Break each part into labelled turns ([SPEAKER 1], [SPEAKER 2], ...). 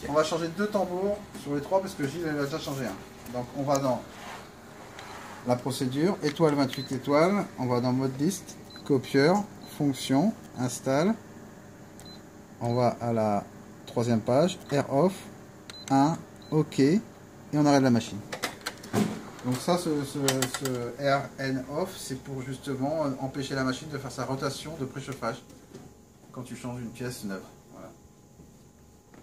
[SPEAKER 1] On va changer 2 tambours sur les 3 parce que Gilles elle a déjà changé un. Donc on va dans la procédure, étoile 28 étoiles, on va dans mode liste, copieur, fonction, installe. On va à la 3e page, air off, 1, OK, et on arrête la machine. Donc ça, ce RN off, c'est pour justement empêcher la machine de faire sa rotation de préchauffage quand tu changes une pièce neuve. Voilà.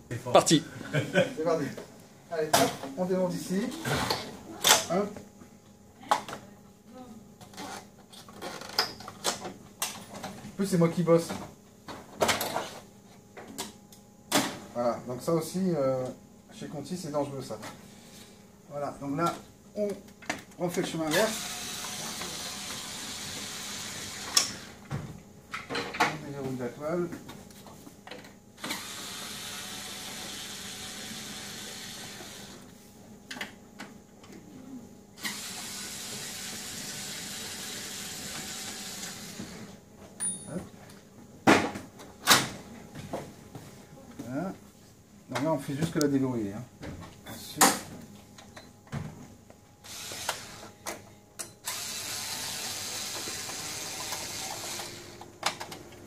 [SPEAKER 2] C'est parti.
[SPEAKER 1] C'est parti. Allez, hop, on démonte ici. Hop. En plus, c'est moi qui bosse. Voilà, donc ça aussi, chez Conti, c'est dangereux ça. Voilà, donc là, on refait le chemin inverse. On déverrouille la toile. Voilà. Donc là, on fait juste que la déverrouiller. Hein. Ensuite,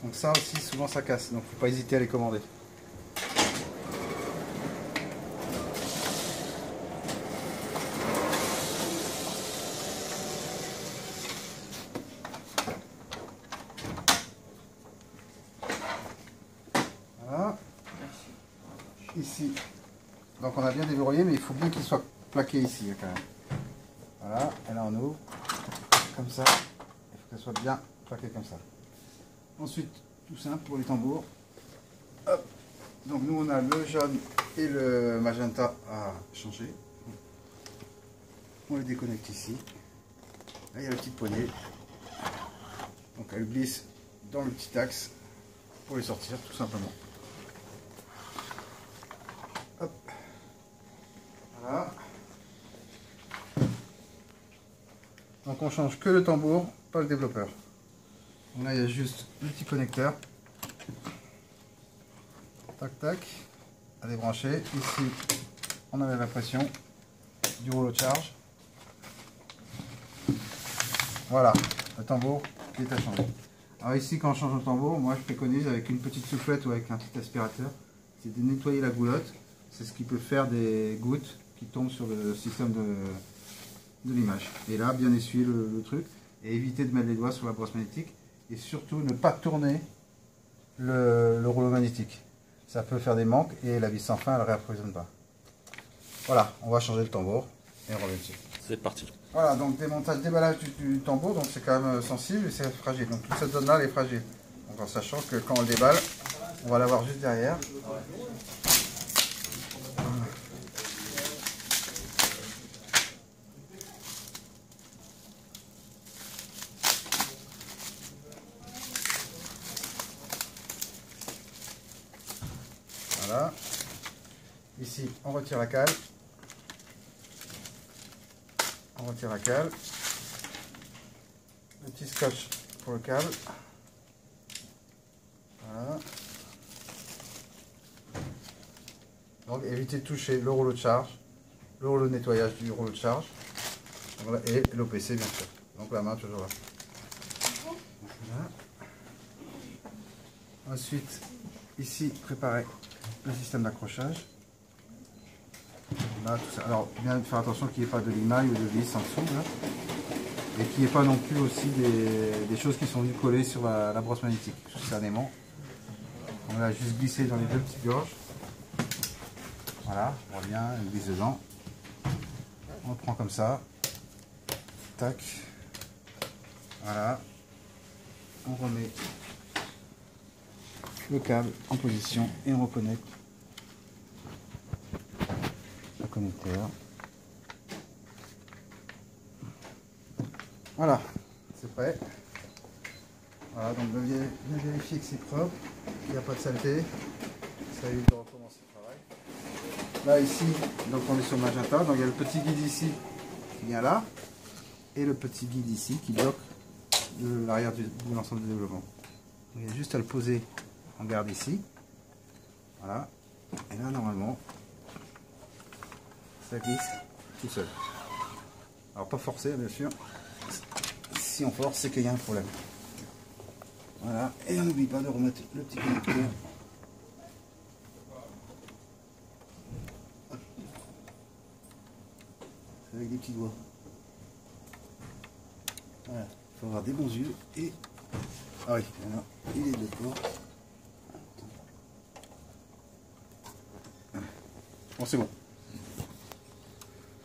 [SPEAKER 1] donc ça aussi, souvent ça casse, donc faut pas hésiter à les commander. Voilà. Ici, donc on a bien déverrouillé, mais il faut bien qu'il soit plaqué ici quand même. Voilà, et là on ouvre, comme ça, il faut qu'elle soit bien plaquée comme ça. Ensuite, tout simple pour les tambours. Hop. Donc nous on a le jaune et le magenta à changer. On les déconnecte ici. Là il y a la petite poignée. Donc elle glisse dans le petit axe pour les sortir tout simplement. Hop. Voilà. Donc on change que le tambour, pas le développeur. Donc là il y a juste le petit connecteur. Tac tac. À débrancher. Ici on avait la pression du rouleau de charge. Voilà, le tambour qui est à changer. Alors ici quand on change le tambour, moi je préconise avec une petite soufflette ou avec un petit aspirateur, c'est de nettoyer la goulotte. C'est ce qui peut faire des gouttes qui tombent sur le système de l'image. Et là, bien essuyer le truc et éviter de mettre les doigts sur la brosse magnétique. Et surtout, ne pas tourner le rouleau magnétique. Ça peut faire des manques et la vis sans fin, elle ne réapprovisionne pas. Voilà, on va changer le tambour et on revient dessus.
[SPEAKER 2] C'est parti.
[SPEAKER 1] Voilà, donc démontage, déballage du tambour, donc c'est quand même sensible et c'est fragile. Donc toute cette zone-là, elle est fragile. Donc en sachant que quand on le déballe, on va l'avoir juste derrière. Voilà. Ici, on retire la cale. On retire la cale. Le petit scotch pour le câble. Voilà. Donc évitez de toucher le rouleau de charge, le rouleau de nettoyage du rouleau de charge et l'OPC bien sûr. Donc la main toujours là. Voilà. Ensuite, ici, préparer le système d'accrochage. Là, tout ça. Alors, bien faire attention qu'il n'y ait pas de limaille ou de vis en dessous. Là. Et qu'il n'y ait pas non plus aussi des choses qui sont venues coller sur la brosse magnétique. C'est un aimant. On va juste glisser dans les deux petites gorges. Voilà, on voit bien, elle glisse dedans. On le prend comme ça. Tac. Voilà. On remet le câble en position et on reconnecte le connecteur. Voilà, c'est prêt. Voilà, donc bien vérifier que c'est propre, qu'il n'y a pas de saleté. Ça évite de recommencer le travail. Là ici, donc on est sur magenta, donc il y a le petit guide ici qui vient là et le petit guide ici qui bloque l'arrière de l'ensemble du développement. Donc, il y a juste à le poser en garde ici. Voilà. Et là, normalement, ça glisse tout seul. Alors, pas forcé, bien sûr. Si on force, c'est qu'il y a un problème. Voilà. Et on n'oublie pas de remettre le petit connecteur. Avec des petits doigts. Voilà. Il faut avoir des bons yeux et... Ah oui, alors, il est de corps. Bon, c'est bon.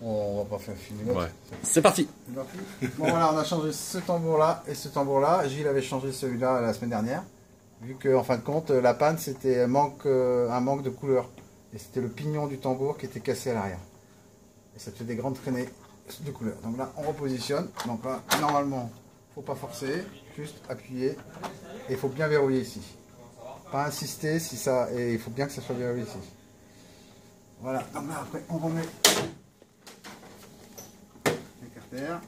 [SPEAKER 1] On va pas faire filmer.
[SPEAKER 2] Ouais. C'est parti.
[SPEAKER 1] Bon, voilà, on a changé ce tambour-là et ce tambour-là. Gilles avait changé celui-là la semaine dernière. Vu qu'en fin de compte, la panne, c'était un manque de couleur. Et c'était le pignon du tambour qui était cassé à l'arrière. Et ça fait des grandes traînées de couleur. Donc là, on repositionne. Donc là, normalement, faut pas forcer, juste appuyer. Et il faut bien verrouiller ici. Pas insister si ça. Et il faut bien que ça soit verrouillé ici. Voilà. Donc là, après, on remet l'écarteur.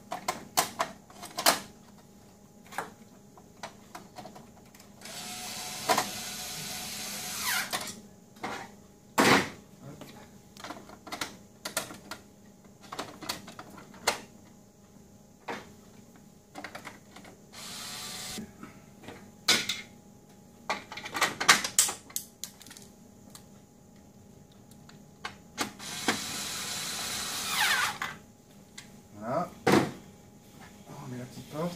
[SPEAKER 1] Voilà. On met la petite porte.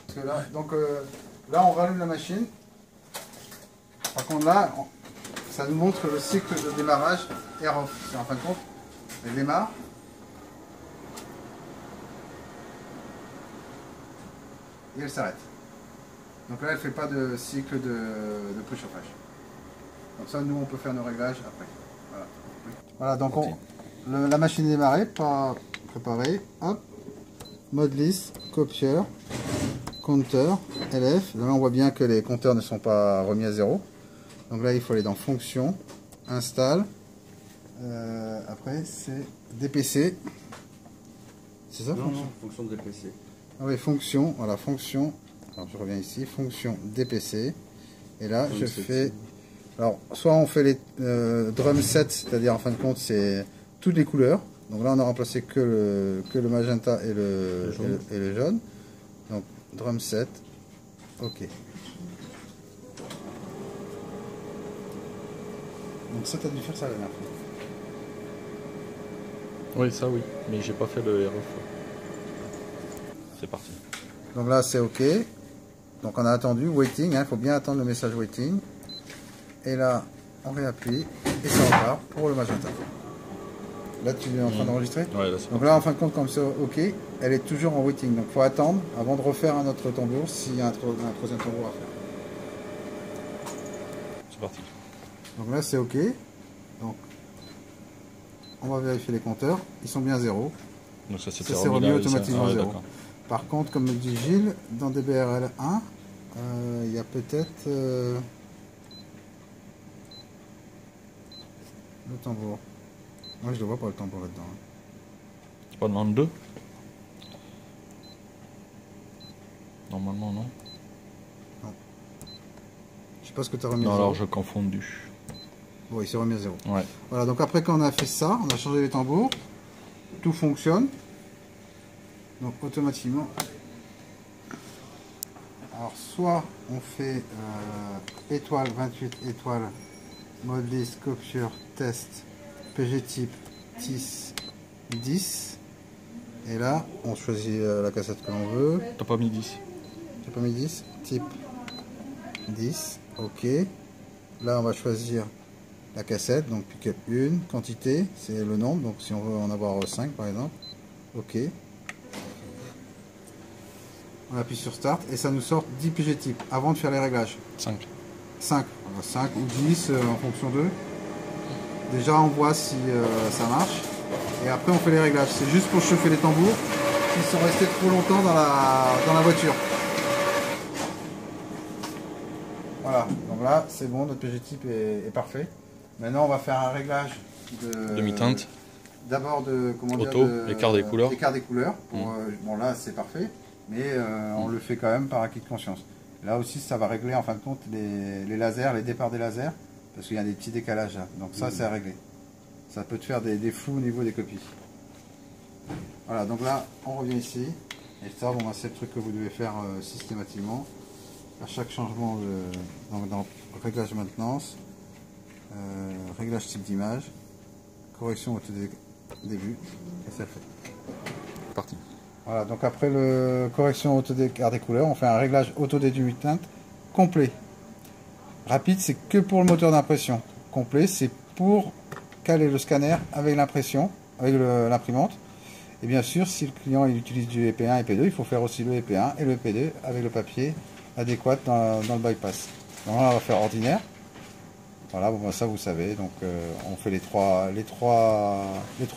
[SPEAKER 1] Parce que là, donc là on rallume la machine. Par contre là, ça nous montre le cycle de démarrage air off. En fin de compte, elle démarre. Et elle s'arrête. Donc là, elle ne fait pas de cycle de préchauffage. Comme ça, nous, on peut faire nos réglages après. Voilà, voilà donc la machine est démarrée, pas préparée. Hop, mode lisse, copieur, compteur, LF. Là, on voit bien que les compteurs ne sont pas remis à zéro. Donc là, il faut aller dans fonction, installe. Après, c'est DPC. C'est ça?
[SPEAKER 2] Non, non, fonction de DPC.
[SPEAKER 1] Ah oui, fonction, voilà, fonction. Alors je reviens ici, fonction DPC. Et là, je fais. Alors, soit on fait les drum set, c'est-à-dire en fin de compte, c'est toutes les couleurs. Donc là, on a remplacé que le magenta et le jaune. Donc, drum set. OK. Donc, ça, tu as dû faire ça la dernière fois.
[SPEAKER 2] Oui, ça oui, mais j'ai pas fait le RF. C'est parti.
[SPEAKER 1] Donc là, c'est OK. Donc on a attendu, waiting, il faut bien attendre le message waiting. Et là, on réappuie et ça repart pour le magenta. Là, tu es en train d'enregistrer?
[SPEAKER 2] Ouais, là,
[SPEAKER 1] donc là, en fin de compte, comme c'est OK, elle est toujours en waiting. Donc il faut attendre avant de refaire un autre tambour s'il y a un troisième tambour à faire.
[SPEAKER 2] C'est parti.
[SPEAKER 1] Donc là, c'est OK. Donc on va vérifier les compteurs. Ils sont bien 0.
[SPEAKER 2] Donc ça s'est
[SPEAKER 1] remis automatiquement
[SPEAKER 2] à
[SPEAKER 1] 0. Par contre, comme me dit Gilles, dans DBRL 1, il y a peut-être le tambour. Moi, je ne le vois pas le tambour là-dedans.
[SPEAKER 2] C'est pas dans le 2? Normalement, non.
[SPEAKER 1] Non. Je sais pas ce que tu as remis
[SPEAKER 2] non,
[SPEAKER 1] à 0.
[SPEAKER 2] alors je confondu.
[SPEAKER 1] Bon, il s'est remis à 0.
[SPEAKER 2] Ouais.
[SPEAKER 1] Voilà, donc après quand on a fait ça, on a changé les tambours, tout fonctionne. Donc automatiquement, alors soit on fait étoile 28 étoiles, mode list, copieur, test, PG type 10, et là on choisit la cassette que l'on veut.
[SPEAKER 2] T'as pas mis 10?
[SPEAKER 1] J'ai pas mis 10, type 10, ok. Là on va choisir la cassette, donc pick-up 1, quantité, c'est le nombre, donc si on veut en avoir 5 par exemple, ok. On appuie sur Start et ça nous sort 10 PG type avant de faire les réglages.
[SPEAKER 2] 5.
[SPEAKER 1] 5 ou 10 en fonction d'eux. Déjà on voit si ça marche et après on fait les réglages. C'est juste pour chauffer les tambours qui sont restés trop longtemps dans la voiture. Voilà, donc là c'est bon, notre PG type est parfait. Maintenant on va faire un réglage de
[SPEAKER 2] demi-teinte.
[SPEAKER 1] d'abord de comment
[SPEAKER 2] Auto,
[SPEAKER 1] dire,
[SPEAKER 2] écart des couleurs.
[SPEAKER 1] Écart des couleurs. Pour, bon là c'est parfait, mais on le fait quand même par acquis de conscience. Là aussi ça va régler en fin de compte les lasers, les départs des lasers, parce qu'il y a des petits décalages là. Donc ça c'est à régler. Ça peut te faire des flous au niveau des copies. Voilà, donc là on revient ici. Et ça, bon, c'est le truc que vous devez faire systématiquement à chaque changement dans réglage maintenance, réglage type d'image, correction au tout début, et c'est fait.
[SPEAKER 2] Parti.
[SPEAKER 1] Voilà, donc après le correction auto d'écart des couleurs, on fait un réglage auto déduit teinte complet. Rapide, c'est que pour le moteur d'impression. Complet, c'est pour caler le scanner avec l'impression, avec l'imprimante. Et bien sûr, si le client il utilise du EP1 et EP2, il faut faire aussi le EP1 et le EP2 avec le papier adéquat dans le bypass. Donc là, on va faire ordinaire. Voilà, bon, ça vous savez. Donc on fait les trois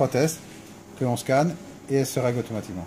[SPEAKER 1] tests que l'on scanne et elle se règle automatiquement.